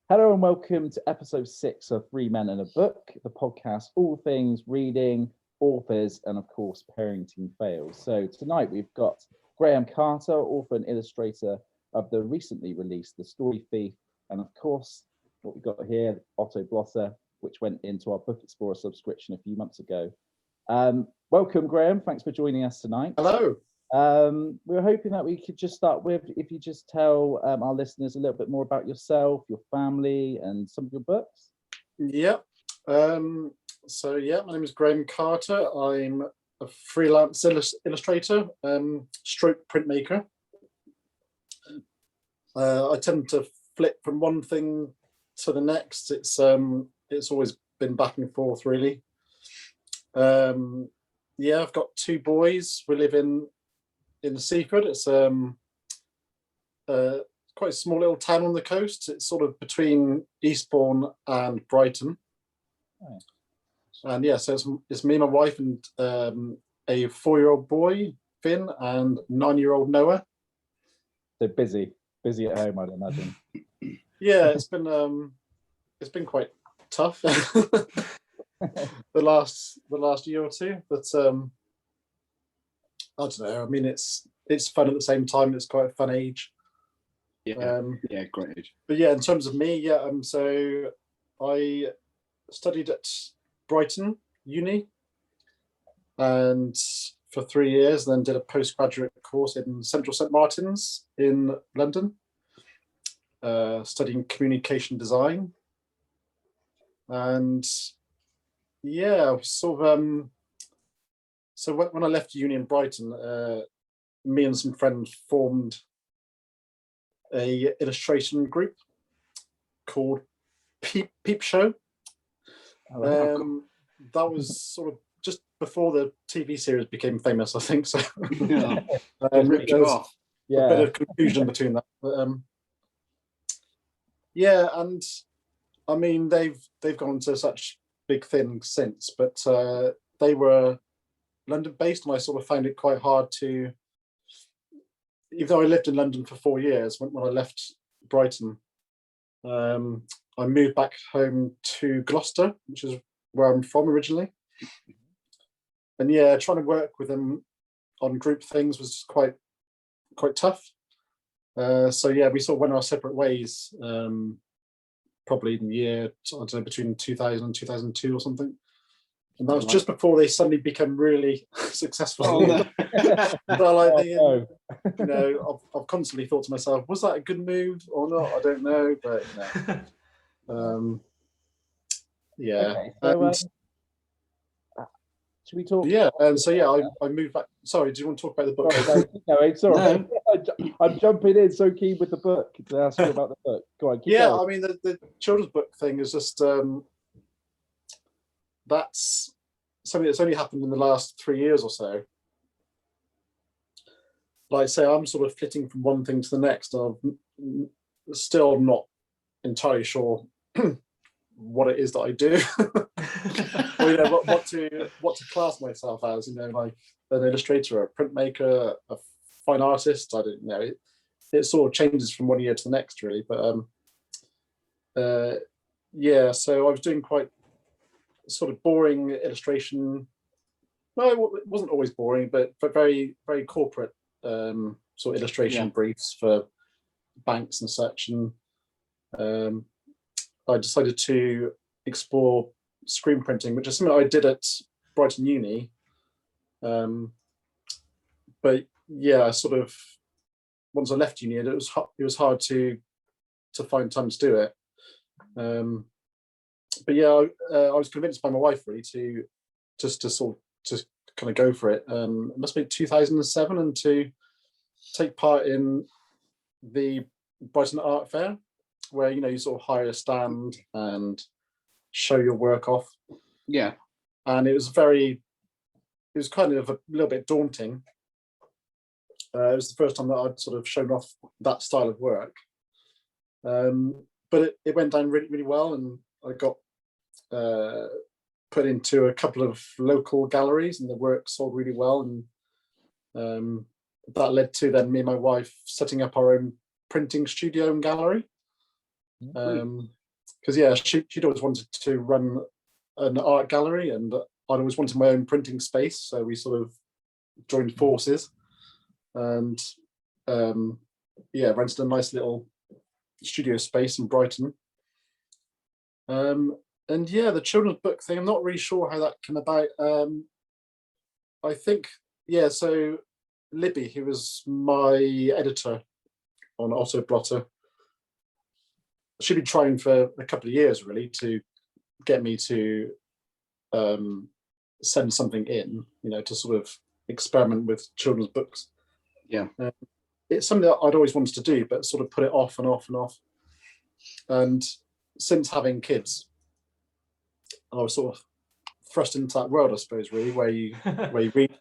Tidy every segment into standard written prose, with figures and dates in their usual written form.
Hello and welcome to episode 6 of Three Men and a Book, the podcast all things reading, authors, and of course parenting fails. So tonight we've got Graham Carter, author and illustrator of the recently released The Story Thief, and of course what we've got here, Otto Blotter, which went into our Book Explorer subscription a few months ago. Welcome, Graham. Thanks for joining us tonight. Hello. We were hoping that we could just start with, if you just tell our listeners a little bit more about yourself, your family, and some of your books. Yeah. My name is Graham Carter. I'm a freelance illustrator, stroke printmaker. I tend to flip from one thing to the next. It's always been back and forth, really. I've got two boys. We live in Seaford. It's quite a small little town on the coast. It's sort of between Eastbourne and Brighton. Oh. And so it's me, my wife, and a 4-year-old boy, Finn, and 9-year-old Noah. So busy at home, I'd imagine. Yeah, it's been quite tough the last year or two, but I don't know. I mean, it's fun at the same time. It's quite a fun age. Yeah, great age. But yeah, in terms of me, so I studied at Brighton Uni, and for 3 years, then did a postgraduate course in Central St Martin's in London, studying communication design. And yeah, sort of. So when I left uni in Brighton, me and some friends formed a illustration group called Peep Show. That was sort of just before the TV series became famous, I think. So yeah. There was a bit of confusion between that. But, and I mean they've gone to such big things since, but they were London based, and I sort of found it quite hard to, even though I lived in London for 4 years, when I left Brighton, I moved back home to Gloucester, which is where I'm from originally. And trying to work with them on group things was quite tough. We sort of went our separate ways, probably in the year, I don't know, between 2000 and 2002 or something. And that was just before they suddenly become really successful. Oh, no. I've constantly thought to myself, was that a good move or not? I don't know, but Okay, so, should we talk? Yeah, and I moved back. Sorry, do you want to talk about the book? Sorry. I'm jumping in, so keen with the book to ask you about the book. Go on, keep going. I mean, the children's book thing is just that's something that's only happened in the last 3 years or so. Like I say, I'm sort of flitting from one thing to the next. I'm still not entirely sure what it is that I do. Or, what to class myself as, like an illustrator, a printmaker, a fine artist. I don't know. It sort of changes from one year to the next, really. But so I was doing quite sort of boring illustration. No, it wasn't always boring, but very, very corporate sort of illustration briefs for banks and such. And I decided to explore screen printing, which is something I did at Brighton Uni. Sort of once I left uni, it was hard to find time to do it. I was convinced by my wife really to kind of go for it. It must be 2007, and to take part in the Brighton Art Fair, where you sort of hire a stand and show your work off. Yeah, and it was kind of a little bit daunting. It was the first time that I'd sort of shown off that style of work, but it went down really, really well, and I got put into a couple of local galleries, and the work sold really well, and that led to me and my wife setting up our own printing studio and gallery. yeah, she'd always wanted to run an art gallery, and I'd always wanted my own printing space. So we sort of joined forces, and rented a nice little studio space in Brighton. And yeah, the children's book thing, I'm not really sure how that came about. I think, yeah, so Libby, who was my editor on Otto Blotter, she'd been trying for a couple of years really to get me to send something in, to sort of experiment with children's books. Yeah. It's something that I'd always wanted to do, but sort of put it off and off and off. And since having kids, I was sort of thrust into that world, I suppose, really, where you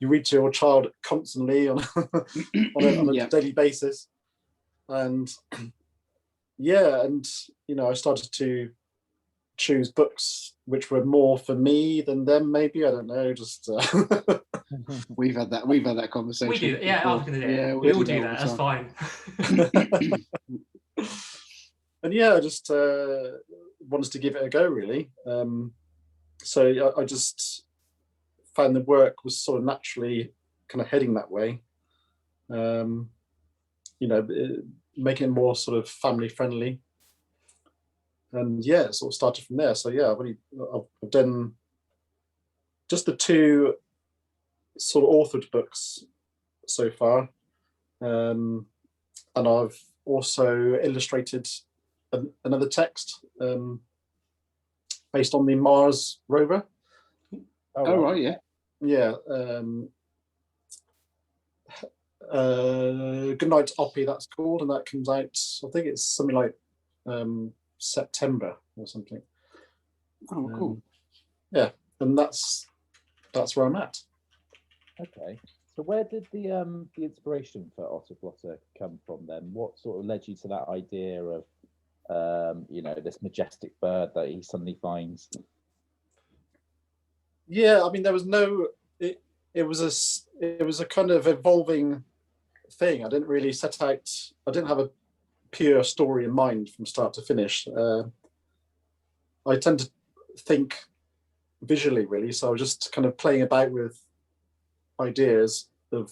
read to your child constantly on a daily basis. And yeah, and I started to choose books which were more for me than them, maybe. I don't know, just we've had that conversation. We do that. Yeah, I was gonna do it. Yeah, we all do that. That's fine. And yeah, I just wanted to give it a go, really. So I just found the work was sort of naturally kind of heading that way. Making it more sort of family friendly. And yeah, it sort of started from there. So yeah, I've done just the 2 sort of authored books so far. And I've also illustrated another text based on the Mars rover. Oh right, yeah. Yeah. Good Night Oppie, that's called, and that comes out, I think it's something like September or something. Oh, cool. Yeah, and that's where I'm at. Okay. So where did the inspiration for Otto Blotter come from then? What sort of led you to that idea of this majestic bird that he suddenly finds? Yeah, I mean, there was no. It was a kind of evolving thing. I didn't really set out. I didn't have a pure story in mind from start to finish. I tend to think visually, really. So I was just kind of playing about with ideas of,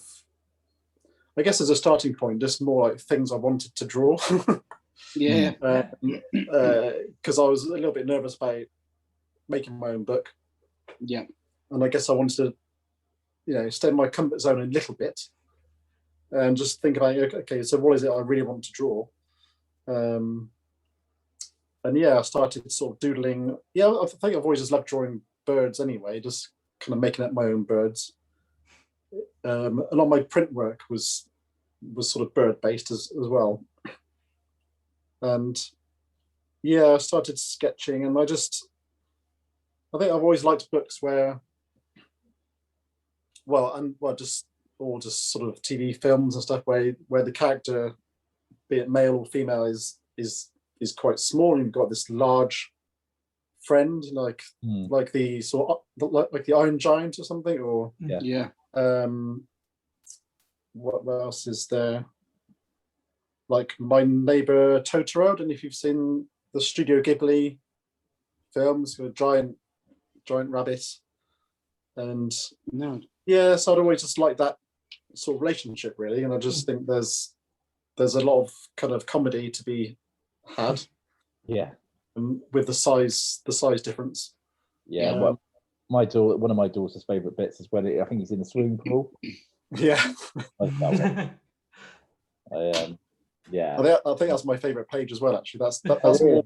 I guess, as a starting point, just more like things I wanted to draw. Yeah. Because I was a little bit nervous about making my own book. Yeah. And I guess I wanted to, stay in my comfort zone a little bit and just think about, okay, so what is it I really want to draw? And yeah, I started sort of doodling. Yeah, I think I've always just loved drawing birds anyway, just kind of making up my own birds. A lot of my print work was sort of bird based as well. And yeah, I started sketching, and I think I've always liked books where, just sort of TV films and stuff where the character, be it male or female, is quite small, and you've got this large friend, like the sort of like the Iron Giant or something, or yeah. What else is there? Like My Neighbor Totoro. I don't know if you've seen the Studio Ghibli films with a giant rabbit, and no, yeah. So I'd always just like that sort of relationship, really, and I just think there's a lot of kind of comedy to be had. Yeah. With the size difference. Yeah. Well, one of my daughter's favourite bits is when I think he's in the swimming pool. Yeah. I like that one. Yeah. I think that's my favourite page as well. Actually, that's more.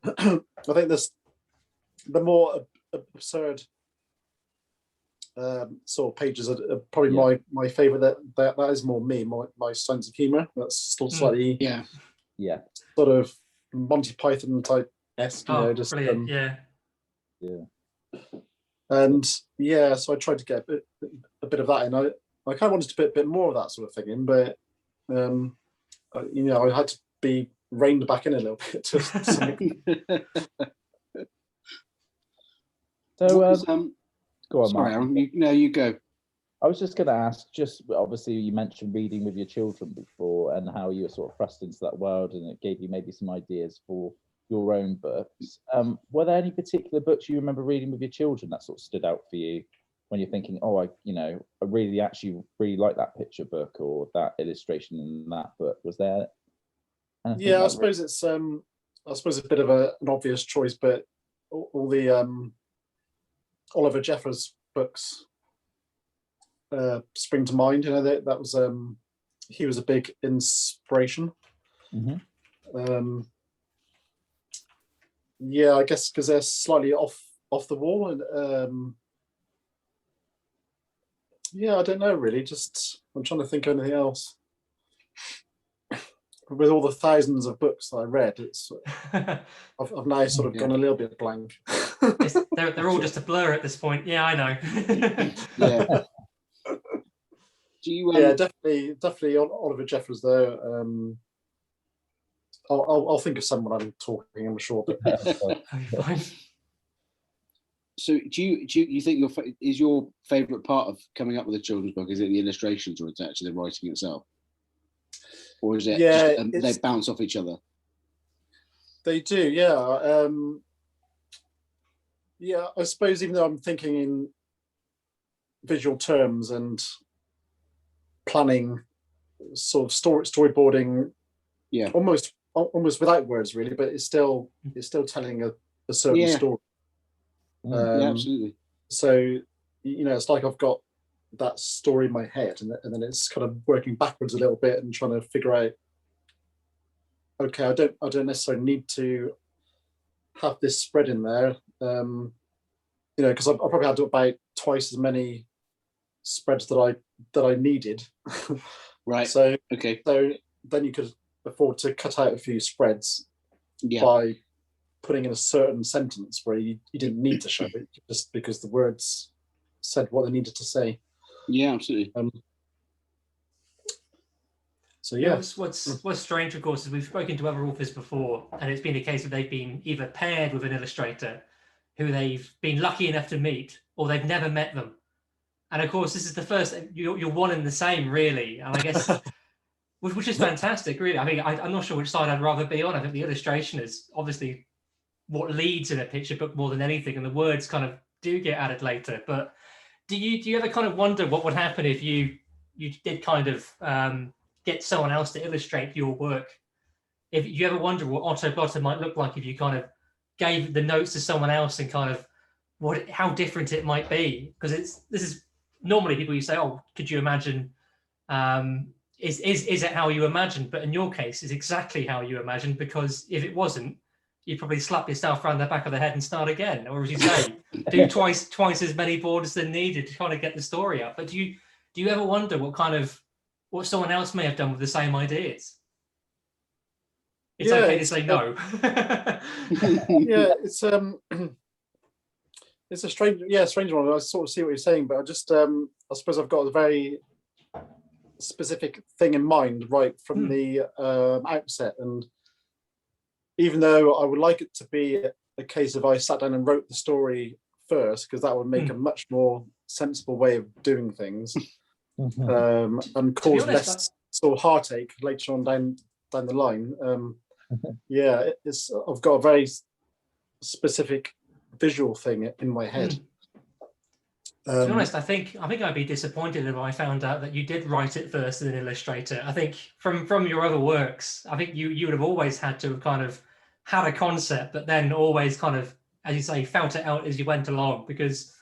I think the more absurd sort of pages are probably my favourite. That is more me, my sense of humour. That's still slightly sort of Monty Python type esque, just brilliant. And yeah, so I tried to get a bit of that in. I kind of wanted to put a bit more of that sort of thing in, but I had to be reined back in a little bit. Go on, sorry, Mark. you go. I was just going to ask, obviously you mentioned reading with your children before and how you were sort of thrust into that world, and it gave you maybe some ideas for your own books. Were there any particular books you remember reading with your children that sort of stood out for you when you're thinking, oh, I really like that picture book or that illustration in that book? Was there anything? Yeah, I suppose it's a bit of an obvious choice, but all the Oliver Jeffers books spring to mind. That was he was a big inspiration. Mm-hmm. Yeah, I guess because they're slightly off the wall, and yeah, I don't know really. Just I'm trying to think of anything else. With all the thousands of books that I read, I've now sort of gone a little bit blank. They're all just a blur at this point. Yeah, I know. Yeah. Do you? Yeah, definitely Oliver Jeffers there. I'll think of someone I'm talking. I'm sure. So, do you think is your favourite part of coming up with a children's book? Is it the illustrations, or is it actually the writing itself, or is it they bounce off each other? They do, yeah. Yeah, I suppose even though I'm thinking in visual terms and planning, sort of storyboarding, yeah, almost without words really, but it's still telling a certain story. Yeah, absolutely. So it's like I've got that story in my head, and then it's kind of working backwards a little bit and trying to figure out, okay, I don't necessarily need to have this spread in there, because I probably had about twice as many spreads that I needed. Right. So okay. So then you could afford to cut out a few spreads by putting in a certain sentence where you didn't need to show it, just because the words said what they needed to say. Yeah, absolutely. So yeah, what's strange, of course, is we've spoken to other authors before, and it's been a case of they've been either paired with an illustrator who they've been lucky enough to meet, or they've never met them. And of course, this is the first. You're one and the same, really. And I guess, which is fantastic, really. I mean, I'm not sure which side I'd rather be on. I think the illustration is obviously what leads in a picture book more than anything, and the words kind of do get added later. But do you ever kind of wonder what would happen if you did kind of get someone else to illustrate your work? If you ever wonder what Otto Botta might look like if you kind of gave the notes to someone else, and kind of how different it might be? Because this is normally people you say, oh, could you imagine? Is it how you imagined? But in your case, it's exactly how you imagined, because if it wasn't, you'd probably slap yourself around the back of the head and start again. Or as you say, do twice as many borders than needed to kind of get the story up. But do you ever wonder what someone else may have done with the same ideas? It's okay to say no. Yeah, it's a strange one. I sort of see what you're saying, but I suppose I've got a very specific thing in mind right from the outset. And even though I would like it to be a case of I sat down and wrote the story first, because that would make a much more sensible way of doing things, and cause less sort of heartache later on down the line. I've got a very specific visual thing in my head. To be honest, I think I'd be disappointed if I found out that you did write it first as an illustrator. I think from your other works, I think you would have always had to have kind of had a concept, but then always kind of, as you say, felt it out as you went along, because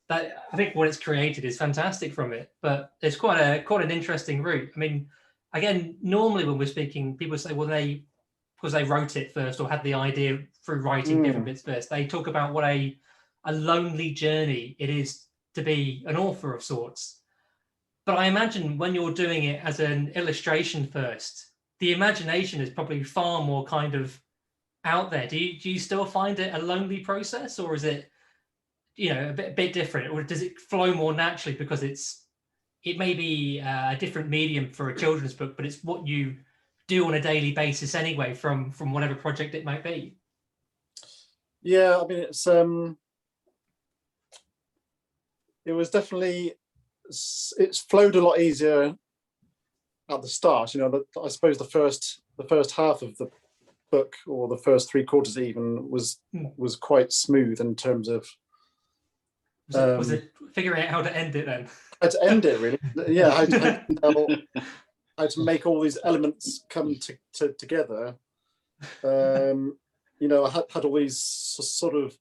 that, I think what it's created is fantastic from it. But it's quite an interesting route. I mean, again, normally when we're speaking, people say, well, because they wrote it first or had the idea through writing different bits first, they talk about what a lonely journey it is to be an author of sorts. But I imagine when you're doing it as an illustration first, the imagination is probably far more kind of out there. Do you still find it a lonely process, or is it a bit different, or does it flow more naturally because it may be a different medium for a children's book, but it's what you do on a daily basis anyway from whatever project it might be? Yeah, I mean, it was definitely, it's flowed a lot easier at the start. I suppose the first half of book, or the first 3/4 even, was quite smooth in terms of. Was it figuring out how to end it then? How to end it, really? Yeah, how to make all these elements come together. You know, I had all these sort of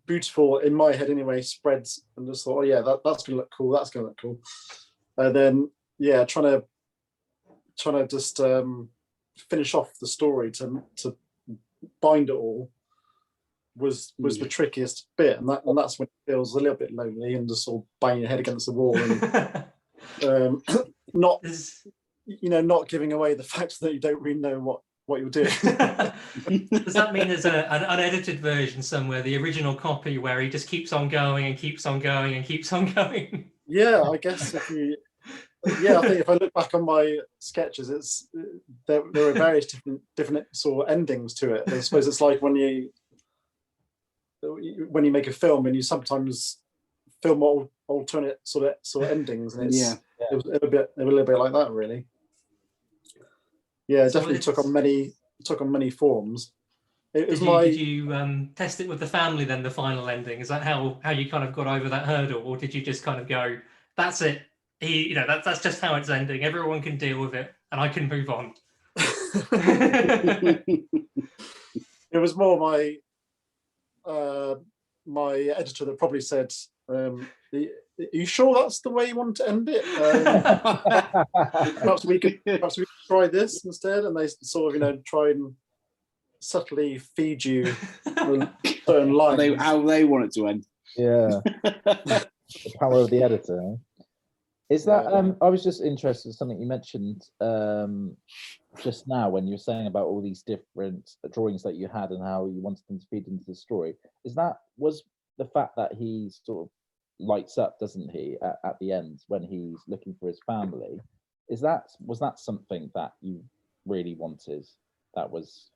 beautiful, in my head anyway, spreads, and just thought, oh yeah, that's gonna look cool. That's gonna look cool. And then yeah, trying to just finish off the story to bind it all was the trickiest bit, and that's when it feels a little bit lonely and just sort of banging your head against the wall and not giving away the fact that you don't really know what you're doing. Does that mean there's an unedited version somewhere, the original copy, where he just keeps on going and keeps on going and keeps on going? Yeah, I guess I think if I look back on my sketches, there are various different sort of endings to it. I suppose it's like when you make a film and you sometimes film alternate sort of endings, and it was a little bit like that, really. Yeah, so definitely took on many forms. Did you test it with the family then, the final ending? Is that how you kind of got over that hurdle, or did you just kind of go, that's it? That's just how it's ending. Everyone can deal with it, and I can move on. It was more my editor that probably said, are you sure that's the way you want to end it? Perhaps we could try this instead. And they sort of, try and subtly feed you certain lines. How they want it to end. Yeah. The power of the editor. Eh? Is that, I was just interested in something you mentioned just now when you were saying about all these different drawings that you had and how you wanted them to feed into the story. Was the fact that he sort of lights up, doesn't he, at the end when he's looking for his family? Was that something that you really wanted? That was,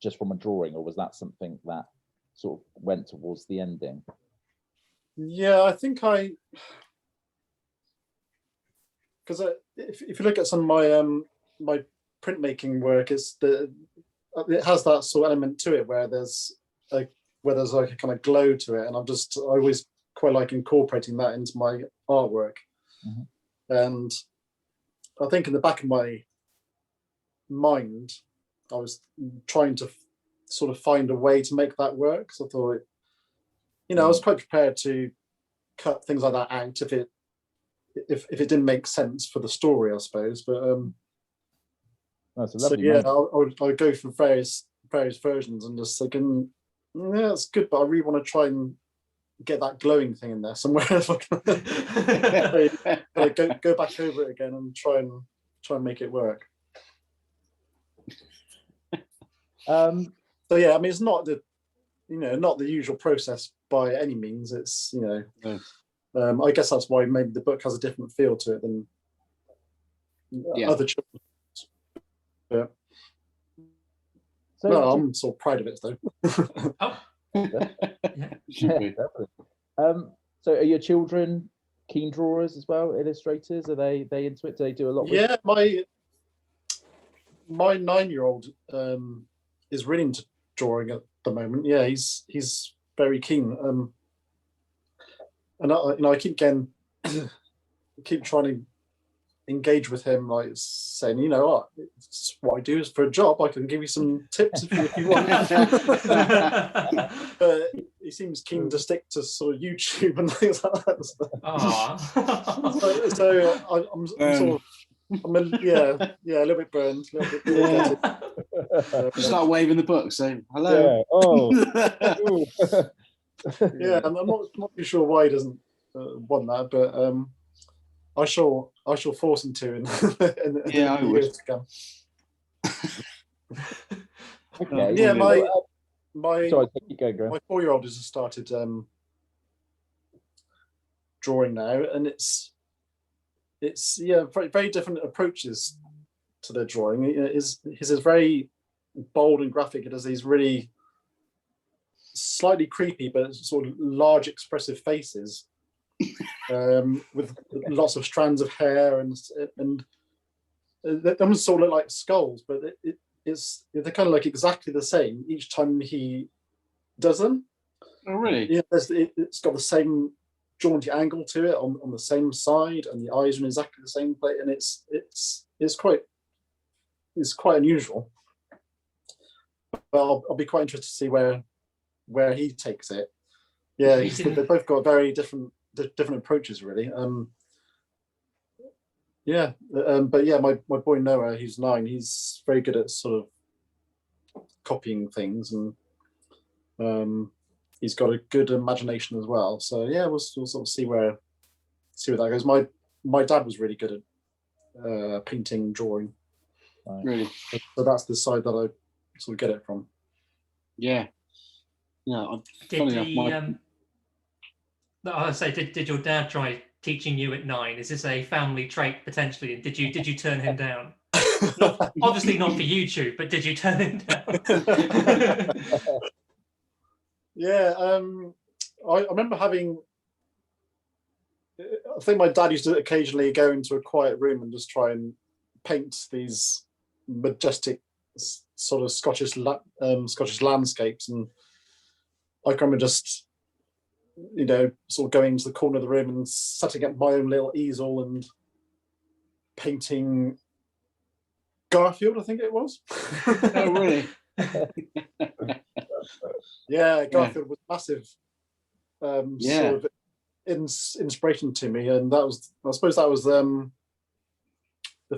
just from a drawing, or was that something that sort of went towards the ending? Yeah, I think because if you look at some of my printmaking work, it has that sort of element to it where there's like a kind of glow to it, and I always quite like incorporating that into my artwork. Mm-hmm. And I think in the back of my mind, I was trying to sort of find a way to make that work. So I thought, I was quite prepared to cut things like that out if it didn't make sense for the story, I suppose. But I would go for various versions and just thinking, yeah, it's good, but I really want to try and get that glowing thing in there somewhere. I go back over it again and try and make it work. So yeah, I mean, it's not the usual process by any means. It's I guess that's why maybe the book has a different feel to it than other children. Yeah. So I'm sort of proud of it though. Oh. Yeah. So are your children keen drawers as well, illustrators? Are they into it? Do they do a lot with it? My 9-year-old is really into drawing at the moment. Yeah, he's very keen. And I keep trying to engage with him, like saying, it's what I do is for a job. I can give you some tips if you want. But he seems keen to stick to sort of YouTube and things like that. So I'm sort of, a little bit burned. Just start waving the book, saying hello. Yeah. Yeah, and I'm not too sure why he doesn't want that, but I shall force him to in the years to come. Okay. Yeah, my 4-year-old has just started drawing now, and it's very, very different approaches to the drawing. His is very bold and graphic. It has these really slightly creepy but sort of large expressive faces with lots of strands of hair, and they almost sort of look like skulls, but they're kind of like exactly the same each time he does them. Oh, really? Yeah, it's got the same jaunty angle to it on the same side, and the eyes are in exactly the same place, and it's quite unusual. But I'll be quite interested to see where he takes it. Yeah, they've both got very different approaches, really. But yeah, my boy Noah, he's 9. He's very good at sort of copying things, and he's got a good imagination as well. So yeah, we'll sort of see where that goes. My dad was really good at painting, drawing. Right. Really? So that's the side that I sort of get it from. Yeah. Yeah. Did did your dad try teaching you at 9? Is this a family trait potentially? And did you turn him down? Obviously not for YouTube, but did you turn him down? Yeah, I remember having. I think my dad used to occasionally go into a quiet room and just try and paint these majestic sort of Scottish landscapes, and I can remember just, sort of going into the corner of the room and setting up my own little easel and painting Garfield, I think it was. Oh, really? Yeah, Garfield was massive. Sort of inspiration to me, and I suppose that was the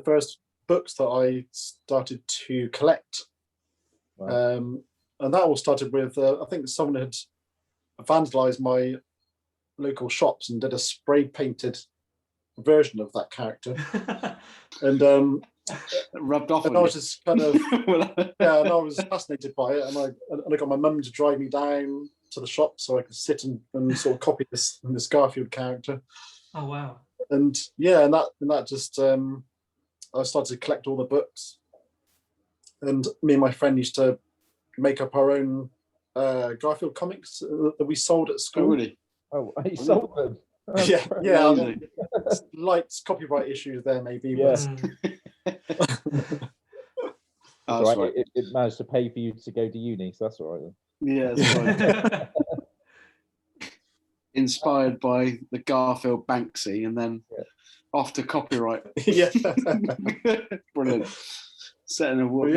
first books that I started to collect. Wow. And that all started with I think someone had vandalized my local shops and did a spray painted version of that character, and rubbed off. And I was just kind of and I was fascinated by it, and I got my mum to drive me down to the shop so I could sit and sort of copy this Garfield character. Oh wow! And yeah, and that just I started to collect all the books, and me and my friend used to make up our own Garfield comics that we sold at school. Oh, really? Oh, you sold them? Yeah. Light copyright issues there, maybe. Yes. That's right. It managed to pay for you to go to uni, so that's all right then. Yeah, that's right. Inspired by the Garfield Banksy, and then off to copyright. Yeah. Brilliant. Set in a world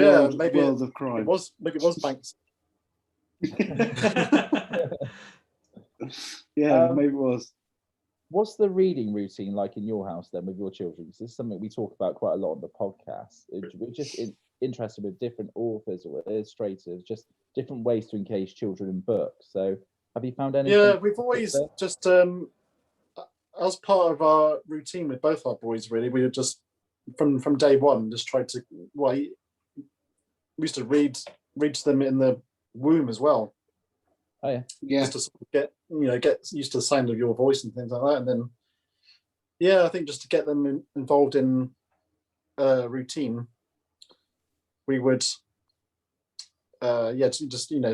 of crime. Maybe it was Banks. Yeah, maybe it was. What's the reading routine like in your house then with your children? Because this is something we talk about quite a lot on the podcast. We're just interested with different authors or illustrators, just different ways to engage children in books. So have you found anything? Yeah, we've always just as part of our routine with both our boys, really, we were just from day one just tried to we used to read to them in the womb as well. Oh yeah. Just to sort of get used to the sound of your voice and things like that, and then I think just to get them involved in routine, we would just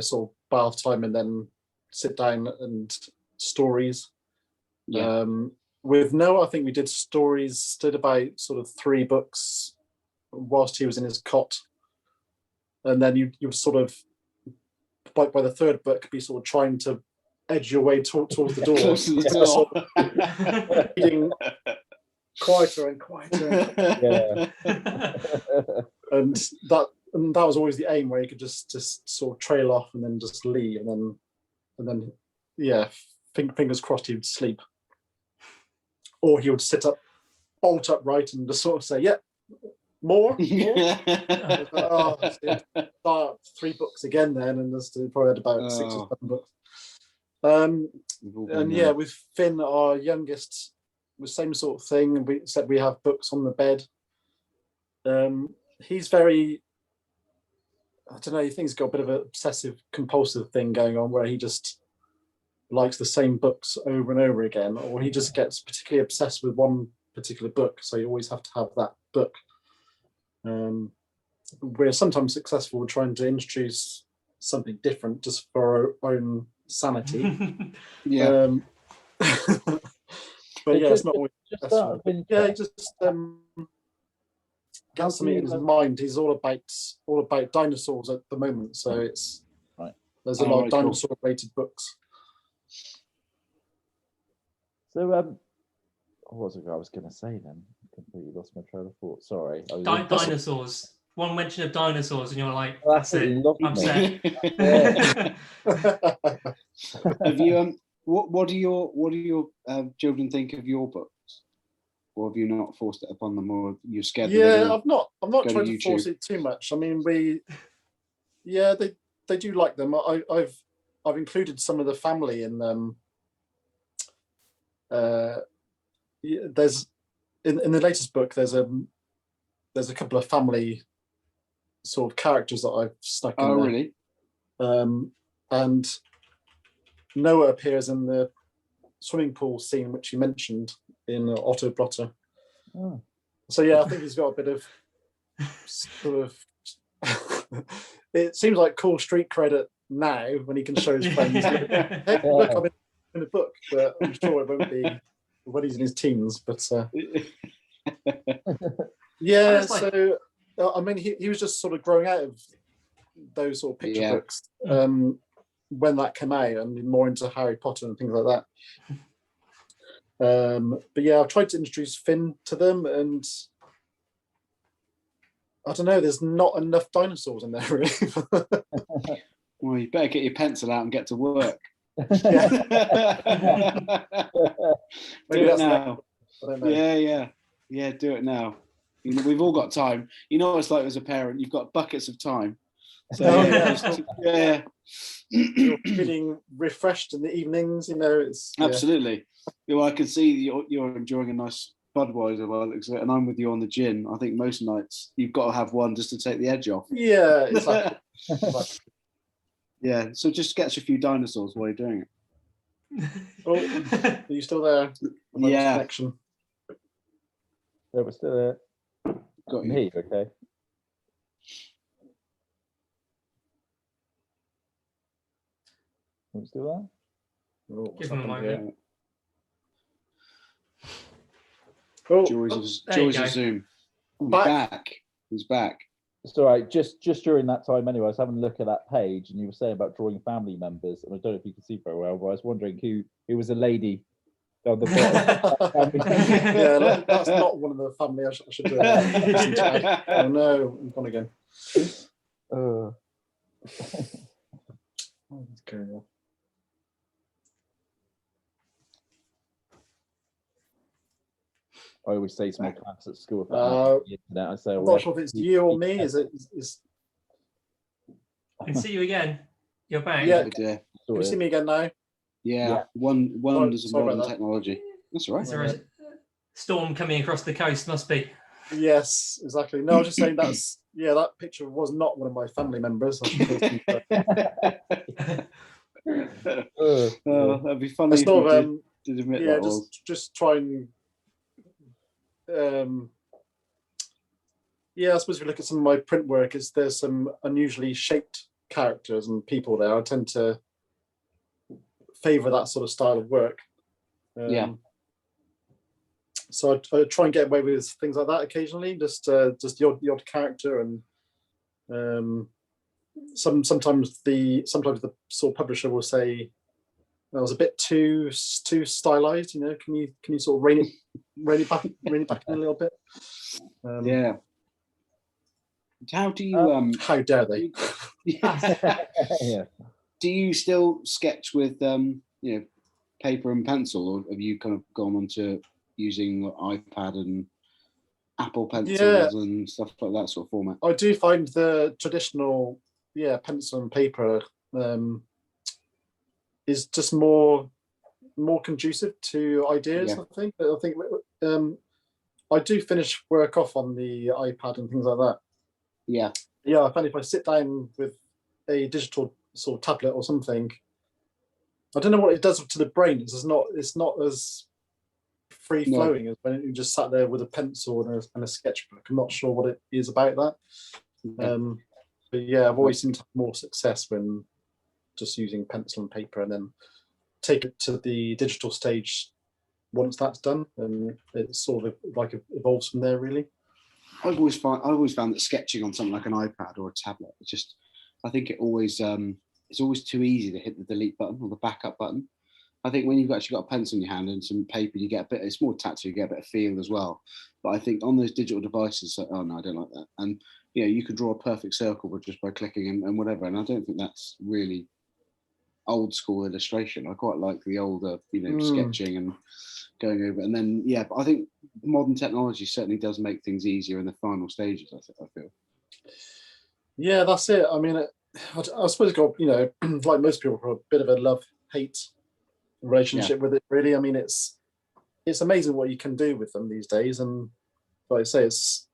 sort of bath time and then sit down and stories. With Noah, I think we did about sort of 3 books whilst he was in his cot, and then you sort of by the 3rd book be sort of trying to edge your way towards the door. Close to the door. Sort of reading quieter and quieter. And that was always the aim, where you could just sort of trail off and then just leave, and then fingers crossed he would sleep, or he would sit up bolt upright and just sort of say, more. Start 3 books again then, and just probably had about 6 or 7 books. And with Finn, our youngest, was same sort of thing. We have books on the bed. He's very, I don't know, he thinks he's got a bit of an obsessive compulsive thing going on, where he just likes the same books over and over again, or he just gets particularly obsessed with one particular book, so you always have to have that book. We're sometimes successful trying to introduce something different just for our own sanity. But it's not always successful. gets something in his mind. He's all about dinosaurs at the moment. So it's right. There's a lot of dinosaur-related books. So what was it I was going to say then? I completely lost my train of thought. Sorry. Dinosaurs. One mention of dinosaurs, and you're like, Oh, that's it. I'm set. Have you what do your children think of your books, or have you not forced it upon them, or you're scared? Yeah, I'm not trying to force it too much. I mean, they do like them. I've included some of the family in them. There's in the latest book there's a couple of family sort of characters that I've stuck in there. Really? And Noah appears in the swimming pool scene which you mentioned in Otto Blotter. Oh. So yeah, I think he's got a bit of sort of it seems like cool street credit now when he can show his friends, hey, look, I'm in a book, but I'm sure it won't be when he's in his teens. But yeah, so I mean, he was just sort of growing out of those sort of picture books when that came out, and more into Harry Potter and things like that. But yeah, I've tried to introduce Finn to them, and I don't know, there's not enough dinosaurs in there, really. Well, you better get your pencil out and get to work. Maybe do it now. I don't know. Yeah, do it now. You know, we've all got time. You know what it's like as a parent, you've got buckets of time. So You're feeling refreshed in the evenings, you know. It's absolutely. Well, I can see you're enjoying a nice Budweiser while it looks like, and I'm with you on the gin. I think most nights you've got to have one just to take the edge off. Yeah, exactly. Yeah, so just sketch a few dinosaurs while you're doing it. Oh, are you still there? Yeah. Connection. Yeah, we're still there. Got you. Me, okay. Are we still there? Oh, Give him a moment. Oh, Joys there you of go. Zoom. He's Back. back. He's back. It's all right. Just during that time, anyway, I was having a look at that page, and you were saying about drawing family members, and I don't know if you can see very well, but I was wondering who was a lady down the bottom. yeah, that's not one of the family I should listen to. Oh no, I'm gone again. Okay. I always say to my class at school, if the internet, I say, I'm not sure if it's you or me. Is it? I can see you again. You're back. Yeah. Can you see me again now? Yeah. Wonders of Sorry modern about that. technology. That's all right. Is there a storm coming across the coast? Must be. Yes, exactly. No, I was just saying that picture was not one of my family members. I should post it. That'd be funny. I sort of did admit that just try and I suppose if you look at some of my print work, there's some unusually shaped characters and people there. I tend to favour that sort of style of work. So I try and get away with things like that occasionally, just the odd character, and sometimes the sort of publisher will say that was a bit too stylized. You know, can you sort of rein it back in a little bit? Yeah. How do you how dare they? Yeah. Do you still sketch with paper and pencil, or have you kind of gone on to using iPad and Apple pencils and stuff like that sort of format? I do find the traditional pencil and paper is just more conducive to ideas. I think I do finish work off on the iPad and things like that. I find if I sit down with a digital sort of tablet or something, I don't know what it does to the brain. It's not as free flowing as when you just sat there with a pencil and a sketchbook. I'm not sure what it is about that. But yeah, I've always seemed to have more success when just using pencil and paper, and then take it to the digital stage once that's done, and it sort of like evolves from there, really. I've always found that sketching on something like an iPad or a tablet, I think it's always too easy to hit the delete button or the backup button. I think when you've actually got a pencil in your hand and some paper, you get a bit. It's more tactile. You get a bit of feel as well. But I think on those digital devices, oh no, I don't like that. And you can draw a perfect circle just by clicking and whatever. And I don't think that's really old school illustration. I quite like the older, sketching and going over. And then but I think modern technology certainly does make things easier in the final stages. I feel. Yeah, that's it. I mean, I suppose got like most people, a bit of a love-hate relationship with it. Really, I mean, it's amazing what you can do with them these days, and like I say, it's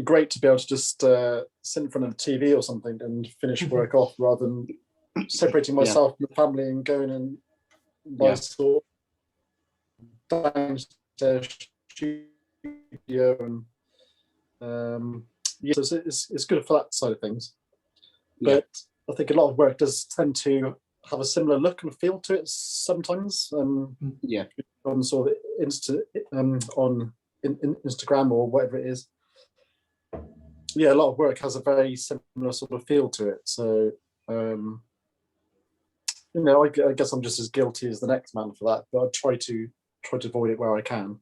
great to be able to just sit in front of the TV or something and finish work off rather than separating myself from the family and going and by sort of downstairs studio and so it's good for that side of things. But I think a lot of work does tend to have a similar look and feel to it sometimes. On sort of on Instagram or whatever it is. Yeah, a lot of work has a very similar sort of feel to it. So, I guess I'm just as guilty as the next man for that, but I try to avoid it where I can.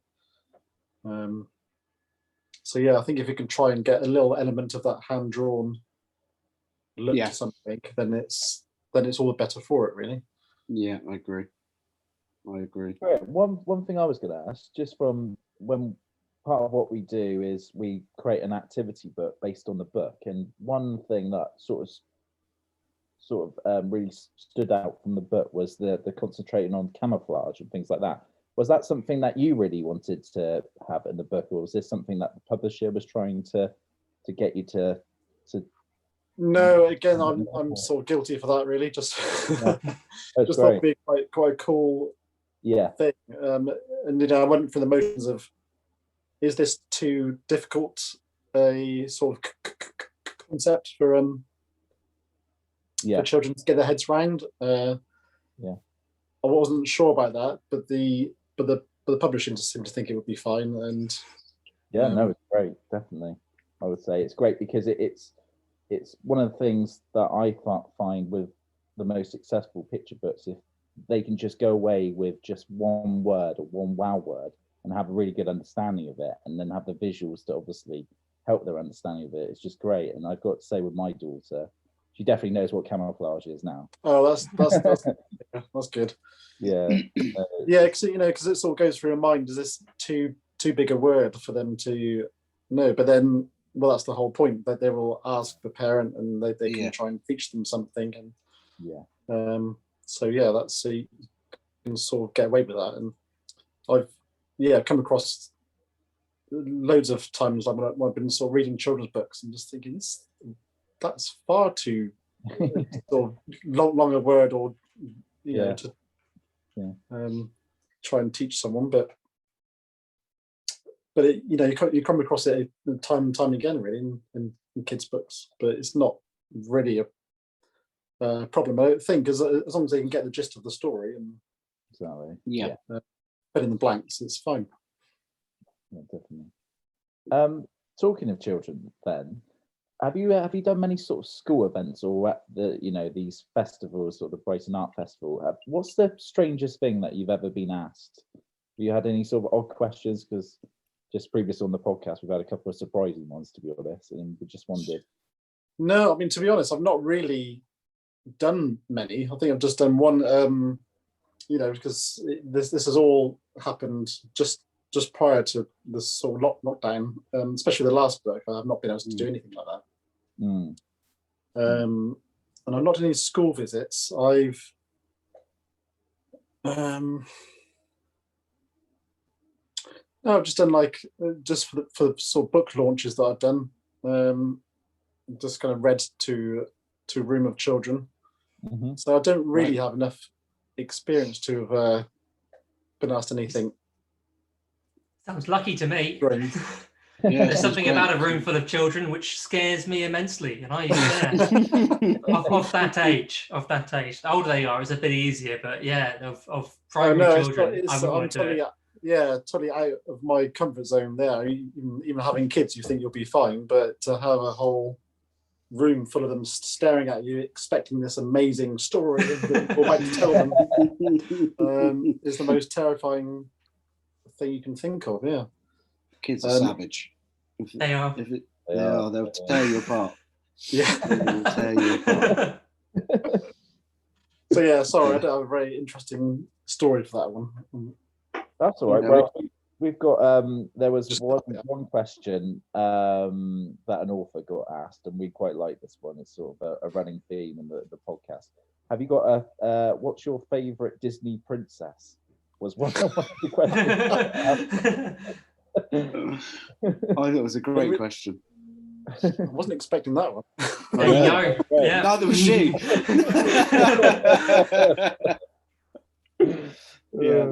So yeah, I think if you can try and get a little element of that hand-drawn look to something, then it's all the better for it, really. Yeah, I agree. Right. One thing I was going to ask, just from when part of what we do is we create an activity book based on the book, and one thing that sort of really stood out from the book was the concentrating on camouflage and things like that. Was that something that you really wanted to have in the book, or was this something that the publisher was trying to get you to? No, again, I'm sort of guilty for that, really. Just thought it'd be quite a cool thing. And I went through the motions of, is this too difficult a sort of concept for children to get their heads around? I wasn't sure about that, but the publishing just seemed to think it would be fine. And no, it's great. Definitely, I would say it's great because it's one of the things that I find with the most successful picture books, if they can just go away with just one word or one wow word and have a really good understanding of it, and then have the visuals to obviously help their understanding of it. It's just great. And I've got to say, with my daughter, she definitely knows what camouflage is now. Oh, that's good. Yeah, because it sort of goes through your mind. Is this too big a word for them to know? But then, well, that's the whole point, that they will ask the parent, and they can try and teach them something. And that's you can sort of get away with that. And I've come across loads of times when I've been sort of reading children's books and just thinking that's far too sort of long a word, or to try and teach someone, but you come across it time and time again, really, in kids' books. But it's not really a problem, I don't think, as long as they can get the gist of the story and fill in the blanks, it's fine. Yeah, definitely. Talking of children, then, have you done many sort of school events or at the these festivals, or the Brighton Art Festival? What's the strangest thing that you've ever been asked? Have you had any sort of odd questions? Because just previous on the podcast, we've had a couple of surprising ones, to be honest, and we just wondered. No, I mean, to be honest, I've not really done many. I think I've just done one. Because this has all happened just prior to this sort of lockdown, especially the last book. I've not been able to do anything like that. And I've not done any school visits. I've just done just for the sort of book launches that I've done. Just kind of read to a room of children. So I don't really have enough experience to have been asked anything. Sounds lucky to me. Yeah, there's something about a room full of children which scares me immensely, and I used to of that age. The older they are, it's a bit easier, but of primary children, I wouldn't want to do it. totally out of my comfort zone there. Even having kids, you think you'll be fine, but to have a whole room full of them staring at you, expecting this amazing story that you're about to tell them, is the most terrifying thing you can think of. Yeah, Kids are savage. They are. They'll tear you apart. Yeah, They will tear you apart. So yeah, sorry, I don't have a very interesting story for that one. That's all right. Yeah, Well, we've got there was one question that an author got asked, and we quite like this one. It's sort of a running theme in the podcast. Have you got a what's your favorite Disney princess? Was one of the questions. I thought it was a great question. I wasn't expecting that one. There you go. Yeah. Neither was she. Yeah,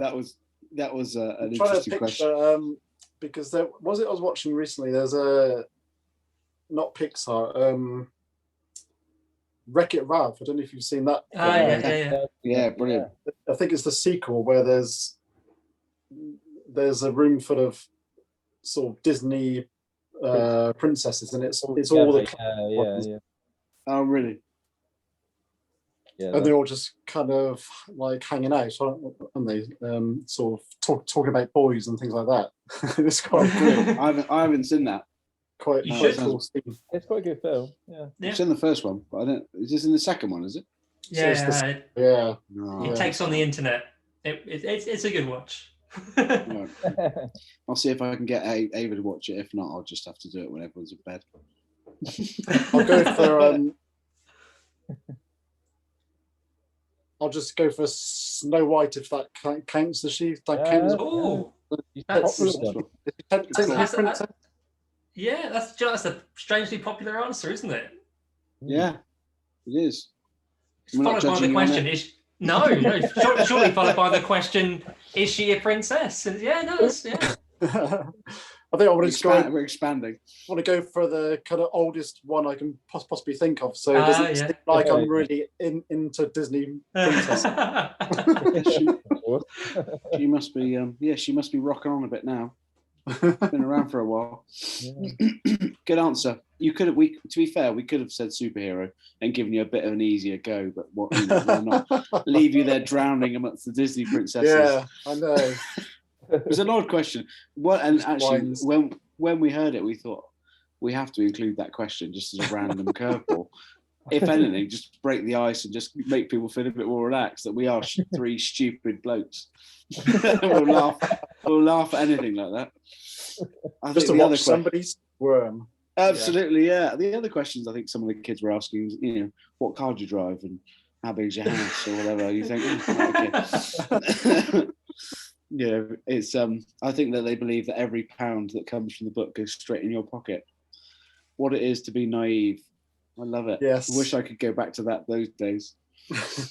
that was an interesting question. Because I was watching recently. There's a not Pixar, Wreck-It Ralph. I don't know if you've seen that. Yeah, brilliant. I think it's the sequel where there's a room full of sort of Disney princesses, and it's all the Oh, really? Yeah, and they're all just kind of like hanging out, aren't they? Sort of talking about boys and things like that. It's quite good. I haven't seen that. Quite cool scene. it's quite a good film. Yeah, I've seen the first one, but I don't. Is this in the second one? Is it? Yeah. Yeah. No. It takes on the internet. It's a good watch. No. I'll see if I can get Ava to watch it. If not, I'll just have to do it when everyone's in bed. I'll go for I'll just go for Snow White if that counts. Does she? That counts. Oh, yeah, that's a strangely popular answer, isn't it? Yeah, it is. Followed by the question: No, surely followed by the question: is she a princess? And I think I want to We're expanding. I want to go for the kind of oldest one I can possibly think of. So it doesn't seem like I'm really into Disney princesses. She must be. She must be rocking on a bit now. Been around for a while. Yeah. Good answer. You could have. To be fair, we could have said superhero and given you a bit of an easier go, but why not leave you there drowning amongst the Disney princesses? Yeah, I know. It was an odd question. And actually, when we heard it, we thought we have to include that question just as a random curveball. If anything, just break the ice and just make people feel a bit more relaxed that we are three stupid blokes. We'll laugh at anything like that. Just to watch somebody squirm. Absolutely, yeah. The other questions I think some of the kids were asking, what car do you drive and how big's your house or whatever. You think, okay. Yeah, it's. I think that they believe that every pound that comes from the book goes straight in your pocket. What it is to be naive. I love it. Yes. I wish I could go back to those days.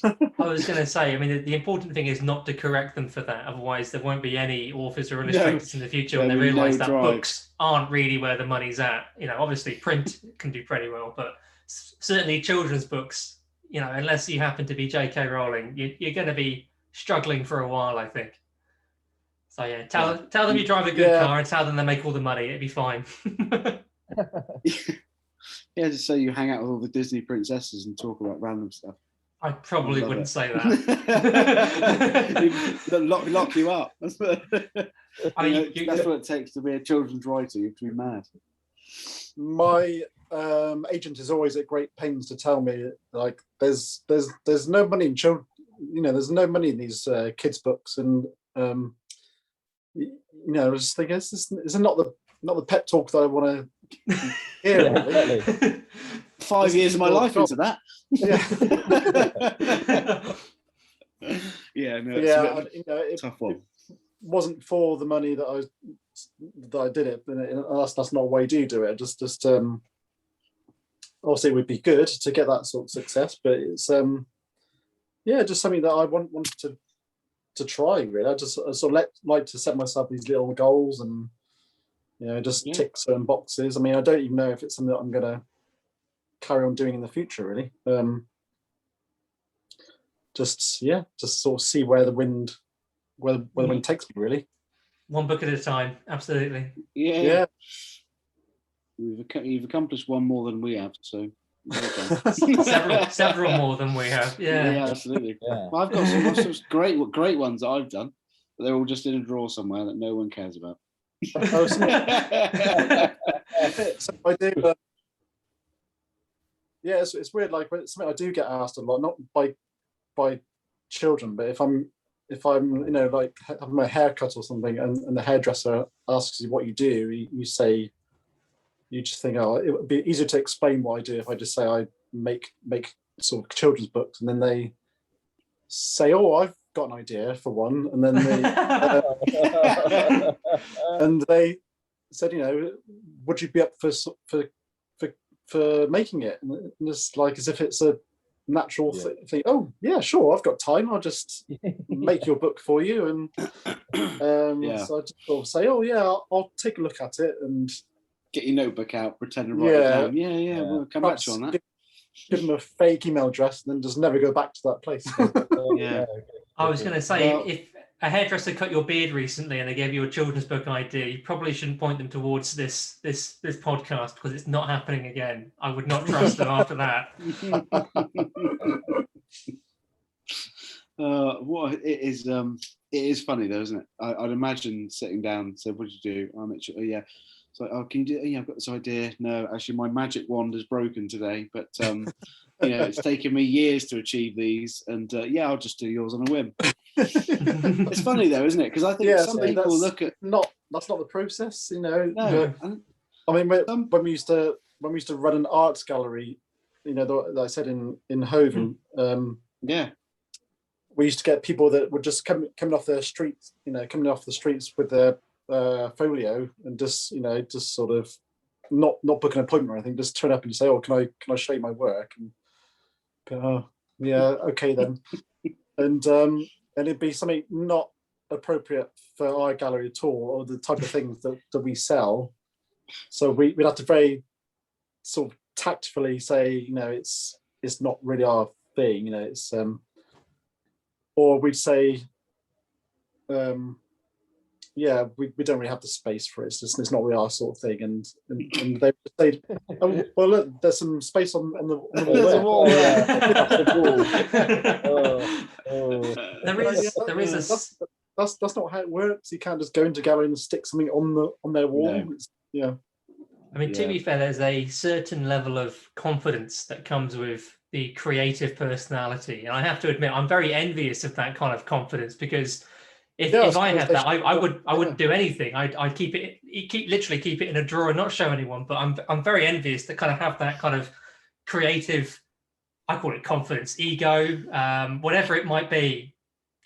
I was going to say, I mean, the important thing is not to correct them for that. Otherwise, there won't be any authors or illustrators in the future when they realise that books aren't really where the money's at. Obviously print can do pretty well, but certainly children's books, unless you happen to be J.K. Rowling, you're going to be struggling for a while, I think. So yeah, tell them you drive a good car and tell them they make all the money. It'd be fine. Yeah, just say you hang out with all the Disney princesses and talk about random stuff. I probably wouldn't say that. lock you up. That's what it takes to be a children's writer. You have to be mad. My agent is always at great pains to tell me, like, there's no money in children. There's no money in these kids' books, and I just think this is not the pep talk that I want to hear. Really. 5 years of my life into that. Yeah. It's a tough one. It wasn't for the money that I did it, and that's not why you do it. Just obviously it would be good to get that sort of success, but it's just something that I wanted to try. Really, I sort of like to set myself these little goals and just tick certain boxes. I mean, I don't even know if it's something that I'm gonna carry on doing in the future, really. Just sort of see where the wind takes me, really. one book at a time. Absolutely. Yeah. You've accomplished one more than we have, so well done. several more than we have. Yeah, absolutely. Yeah. Well, I've got some great ones that I've done, but they're all just in a drawer somewhere that no one cares about. Oh, so I do. Yeah, it's weird. Like, it's something I do get asked a lot, not by children, but if I'm like having my hair cut or something, and the hairdresser asks you what you do, you say, you just think, oh, it would be easier to explain what I do if I just say I make sort of children's books, and then they say, oh, I've got an idea for one, and then they said, would you be up for making it? And it's like as if it's a natural thing. Oh yeah, sure, I've got time. I'll just make your book for you, and so I just sort of say, oh yeah, I'll take a look at it and get your notebook out, pretend to write it down. Yeah. We'll come back to you on that. Give them a fake email address and then just never go back to that place. Yeah. I was going to say, if a hairdresser cut your beard recently and they gave you a children's book idea, you probably shouldn't point them towards this podcast, because it's not happening again. I would not trust them after that. What it is funny though, isn't it? I'd imagine sitting down, so what did you do? Oh yeah. So, can you do? Yeah, I've got this idea. No, actually, my magic wand is broken today, but it's taken me years to achieve these, and I'll just do yours on a whim. It's funny though, isn't it? Because I think some people look at that's not the process, No, I mean, when we used to run an arts gallery, that I said in Hoven, we used to get people that would just coming off the streets, with their folio, and just sort of not book an appointment or anything, just turn up and say, oh, can I show you my work? And yeah, okay then. and it'd be something not appropriate for our gallery at all, or the type of things that we sell. So we'd have to very sort of tactfully say, it's not really our thing, it's or we'd say, we don't really have the space for it. It's not really our sort of thing. And they would say, oh, well, look, there's some space on the wall. There is that's not how it works. You can't just go into a gallery and stick something on their wall. No. I mean, to be fair, there's a certain level of confidence that comes with the creative personality, and I have to admit, I'm very envious of that kind of confidence, because if I had that, I wouldn't do anything. I'd literally keep it in a drawer and not show anyone. But I'm very envious that kind of have that kind of creative, I call it confidence, ego, whatever it might be,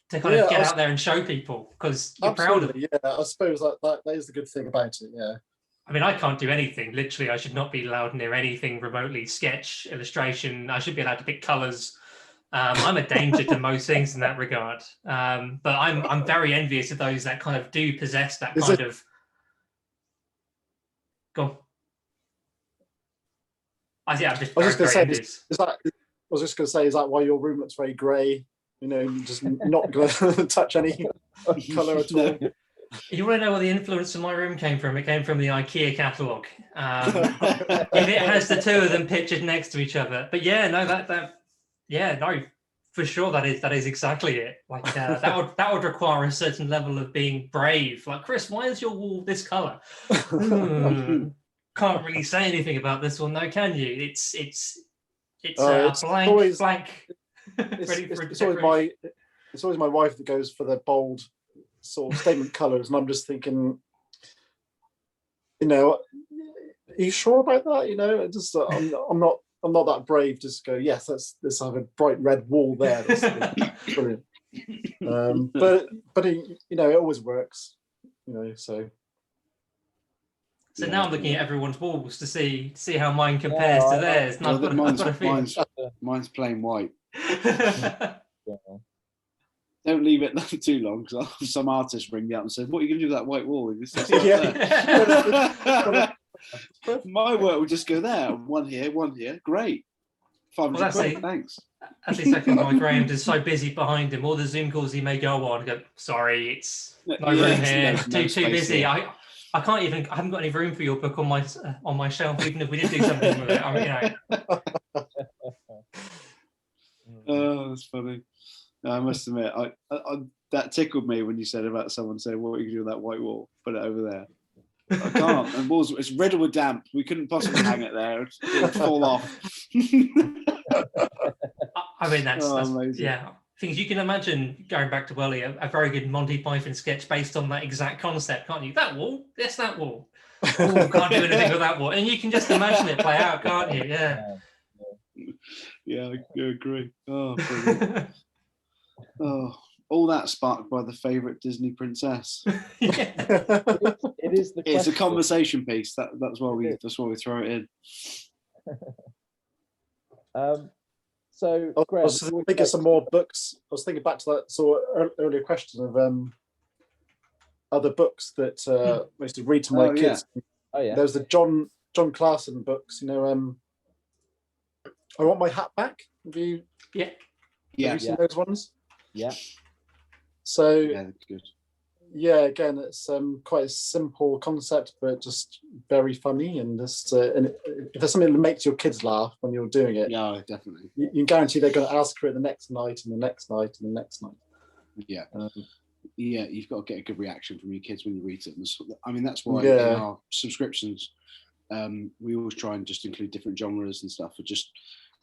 to kind of get out there and show people, because you're proud of it. Yeah, I suppose that is the good thing about it. Yeah. I mean, I can't do anything. Literally, I should not be allowed near anything remotely sketch, illustration. I should be allowed to pick colours. I'm a danger to most things in that regard. But I'm very envious of those that kind of do possess that kind of. Go on. I'm just very envious. I was just going to say, is that why your room looks very grey? Just not going to touch any colour at all. You want to know where the influence of my room came from? It came from the IKEA catalogue. If it has the two of them pictured next to each other. But yeah, no, for sure that is exactly it. Like that would require a certain level of being brave. Like, Chris, why is your wall this colour? Can't really say anything about this one, though, can you? It's blank. It's always my wife that goes for the bold sort of statement colours, and I'm just thinking, are you sure about that? Just I'm not that brave. Just go, yes, let's have a bright red wall there. That's brilliant. But it always works. So. So now I'm looking at everyone's walls to see how mine compares to theirs. Mine's plain white. Don't leave it too long, because some artist ring me up and say, "What are you going to do with that white wall?" My work would just go there, one here, great. £500, thanks. as he said, my Graham is so busy behind him. All the Zoom calls he may go on, go, sorry, it's no room here. No Too busy. here. I can't even. I haven't got any room for your book on my shelf, even if we did do something with it. I mean, Oh, that's funny. I must admit, I that tickled me when you said about someone saying, "What are you do with that white wall? Put it over there." I can't. The walls, it's riddled with damp. We couldn't possibly hang it there. It would fall off. I mean, that's amazing. yeah. Things you can imagine going back to Welly, a very good Monty Python sketch based on that exact concept, can't you? That wall, yes, that wall. Oh, can't do anything with that wall, and you can just imagine it play out, can't you? Yeah. Yeah, I agree. Oh, brilliant. Oh, all that sparked by the favourite Disney princess. It is the It's a question. conversation piece. That's why we throw it in. So, I Graham, was thinking some more books. I was thinking back to that sort of earlier question of other books that I used to read to my kids. Oh yeah. There's the John Clarkson books. You know, I Want My Hat Back. Have you seen those ones? Yeah. So Yeah, that's good. Yeah, again, it's quite a simple concept, but just very funny. And just and if there's something that makes your kids laugh when you're doing it, yeah, definitely, you can guarantee they're going to ask for it the next night and the next night and the next night. Yeah. Yeah, you've got to get a good reaction from your kids when you read it. I mean, that's why in our subscriptions, we always try and just include different genres and stuff, for just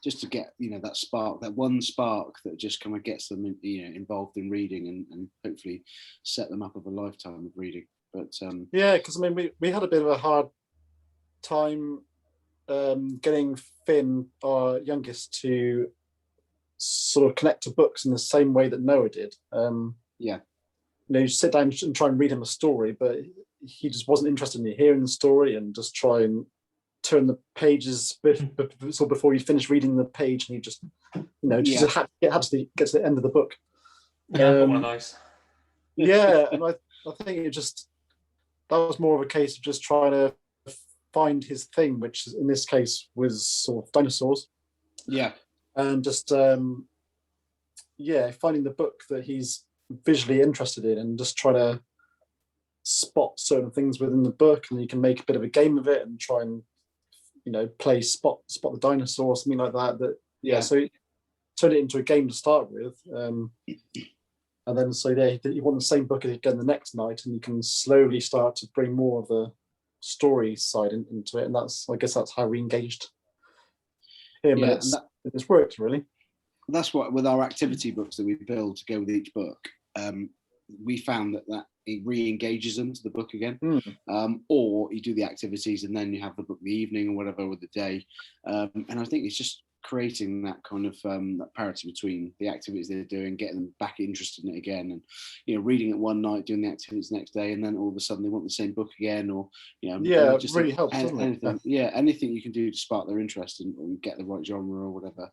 to get, you know, that spark, that one spark that just kind of gets them, you know, involved in reading and hopefully set them up with a lifetime of reading. But yeah, because I mean, we had a bit of a hard time getting Finn, our youngest, to sort of connect to books in the same way that Noah did. You know, you sit down and try and read him a story, but he just wasn't interested in hearing the story and just try and turn the pages before you finish reading the page, and you just, you know, just had to get to the end of the book. Yeah, one of those. Yeah, and I think it just, that was more of a case of just trying to find his thing, which in this case was sort of dinosaurs. Yeah, and just finding the book that he's visually interested in, and just try to spot certain things within the book, and you can make a bit of a game of it and try and, you know, play spot the dinosaur or something like that. So turn it into a game to start with, and then you want the same book again the next night, and you can slowly start to bring more of the story side into it, and I guess that's how we engaged him, and it's worked really. That's what, with our activity books that we build to go with each book, we found that it re-engages them to the book again. Or you do the activities and then you have the book in the evening or whatever, or the day, and I think it's just creating that kind of that parity between the activities they're doing, getting them back interested in it again, and, you know, reading it one night, doing the activities the next day, and then all of a sudden they want the same book again, or, you know, it just really helps, doesn't anything, it? Anything you can do to spark their interest and get the right genre or whatever,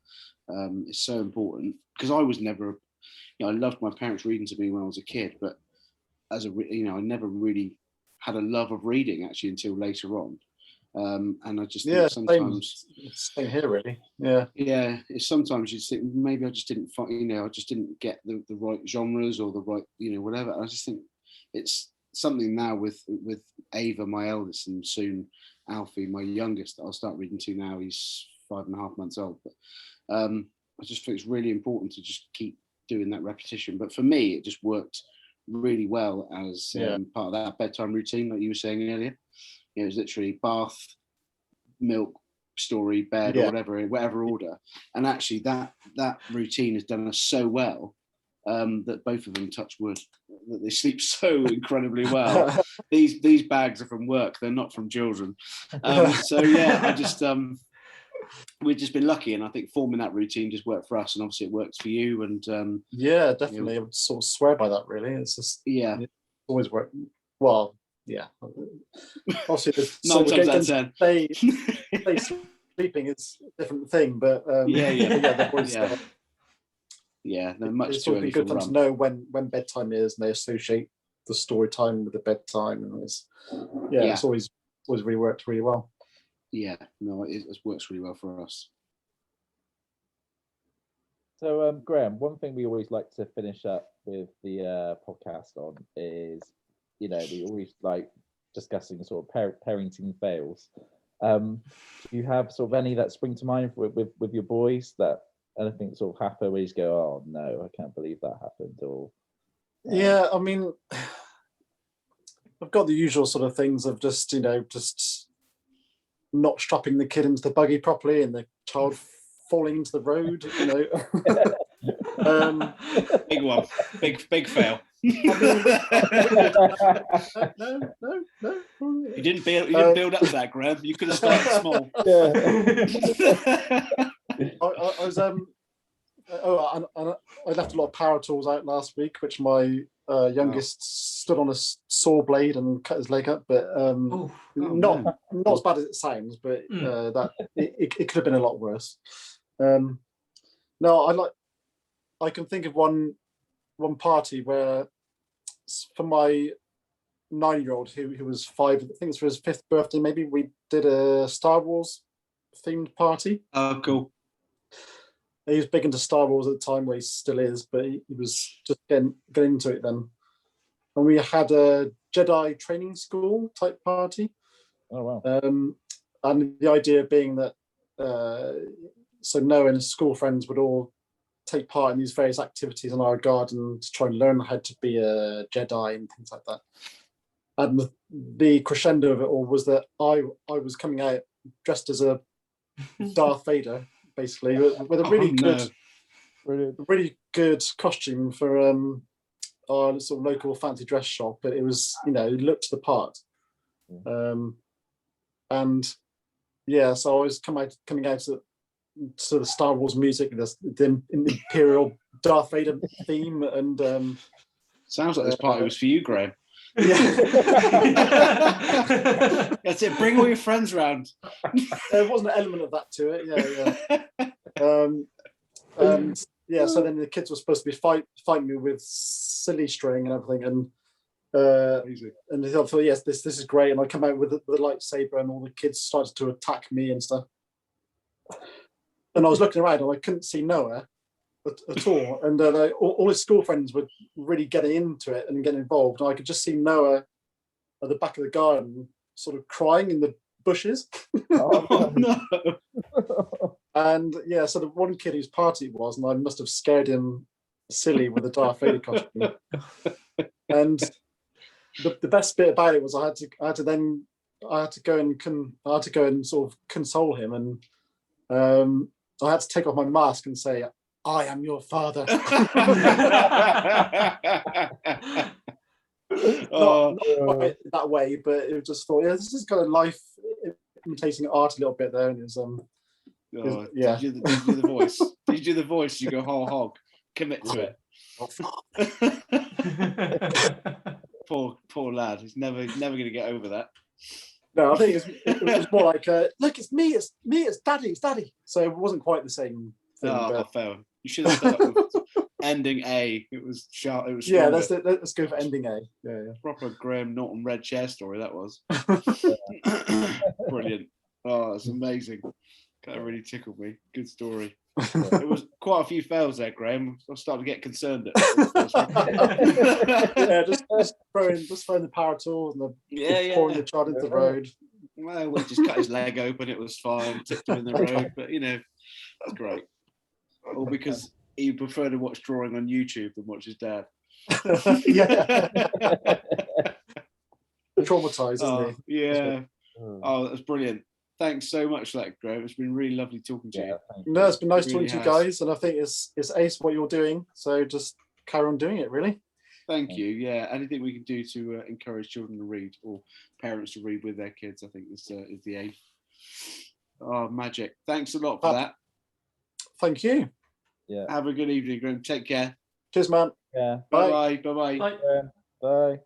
is so important. Because I was never, you know, I loved my parents reading to me when I was a kid, but I never really had a love of reading actually until later on. And I just think sometimes same here really. It's sometimes you think maybe I just didn't find, you know, I just didn't get the right genres or the right, you know, whatever. I just think it's something now with Ava, my eldest, and soon Alfie, my youngest, that I'll start reading to now. He's 5.5 months old, but I just think it's really important to just keep doing that repetition. But for me, it just worked really well as part of that bedtime routine, like you were saying earlier. It was literally bath, milk, story, bed, or whatever order. And actually, that routine has done us so well that both of them, touch wood, that they sleep so incredibly well. These bags are from work; they're not from children. I just we've just been lucky, and I think forming that routine just worked for us, and obviously it works for you. And definitely, you know, I would sort of swear by that. Really, it's just it's always worked well. Yeah, obviously, 9 times out of 10. Stay sleeping is a different thing, but they're always they're much it's too always early good for for them to know when bedtime is, and they associate the story time with the bedtime, and it's always really worked really well. Yeah, no, it works really well for us. So, Graham, one thing we always like to finish up with the podcast on is, we always like discussing sort of parenting fails. Do you have sort of any that spring to mind with your boys, that anything sort of happened where you just go, oh no, I can't believe that happened? Or Yeah, I mean, I've got the usual sort of things of just not strapping the kid into the buggy properly and the child falling into the road. Big one, big fail. No. You didn't build up to that, Graham. You could have started small. I was I left a lot of power tools out last week, which my youngest stood on a saw blade and cut his leg up, but not as bad as it sounds, but that it could have been a lot worse. No, I can think of one party where, for my 9-year-old who was 5, I think it's for his 5th birthday, maybe, we did a Star Wars themed party. Oh, cool. He was big into Star Wars at the time, where he still is, but he was just getting into it then. And we had a Jedi training school type party. Oh wow! And the idea being that so Noah and his school friends would all take part in these various activities in our garden to try and learn how to be a Jedi and things like that. And the crescendo of it all was that I was coming out dressed as a Darth Vader, basically, with a really good costume for our sort of local fancy dress shop. But it was, it looked the part. And yeah, so I was coming out to the Star Wars music, the Imperial Darth Vader theme, and sounds like this party was for you, Graham. Yeah. That's it. Bring all your friends round. There was an element of that to it, yeah. And yeah, so then the kids were supposed to be fighting me with silly string and everything, and they thought, yes, this is great. And I come out with the lightsaber, and all the kids started to attack me and stuff. And I was looking around, and I couldn't see Noah at all. And all his school friends were really getting into it and getting involved. And I could just see Noah at the back of the garden, sort of crying in the bushes. Oh no! And yeah, so the one kid whose party it was, and I must have scared him silly with the Darth Vader costume. And the best bit about it was I had to go and sort of console him, and I had to take off my mask and say, "I am your father." not quite that way, but it was just thought, this is kind of life imitating art a little bit there, and it was yeah. Did you do the voice? Did you do the voice? You go whole hog, commit to it. Poor lad. He's never going to get over that. No, I think it was more like, look, it's me, it's daddy. So it wasn't quite the same thing. But fair. You should have stuck with ending A. It was sharp. It was stronger. Yeah, let's go for ending A. Yeah. Proper Graham Norton red chair story that was. Brilliant. Oh, it's amazing. That really tickled me. Good story. It was quite a few fails there, Graham. I started to get concerned. Yeah, just throwing the power tools and pouring the child into the road. Well, we just cut his leg open. It was fine. Tipped him in the road, but that's great. All because he preferred to watch drawing on YouTube than watch his dad. Yeah. Traumatized, isn't he? Yeah. Oh, that was brilliant. Thanks so much for that, Graham. It's been really lovely talking to you. No, it's been nice talking to you guys, and I think it's ace what you're doing. So just carry on doing it, really. Thank you. Yeah, anything we can do to encourage children to read, or parents to read with their kids, I think is the aim. Oh, magic! Thanks a lot for that. Thank you. Yeah. Have a good evening, Graham. Take care. Cheers, man. Yeah. Bye. Bye. Bye. Bye. Bye.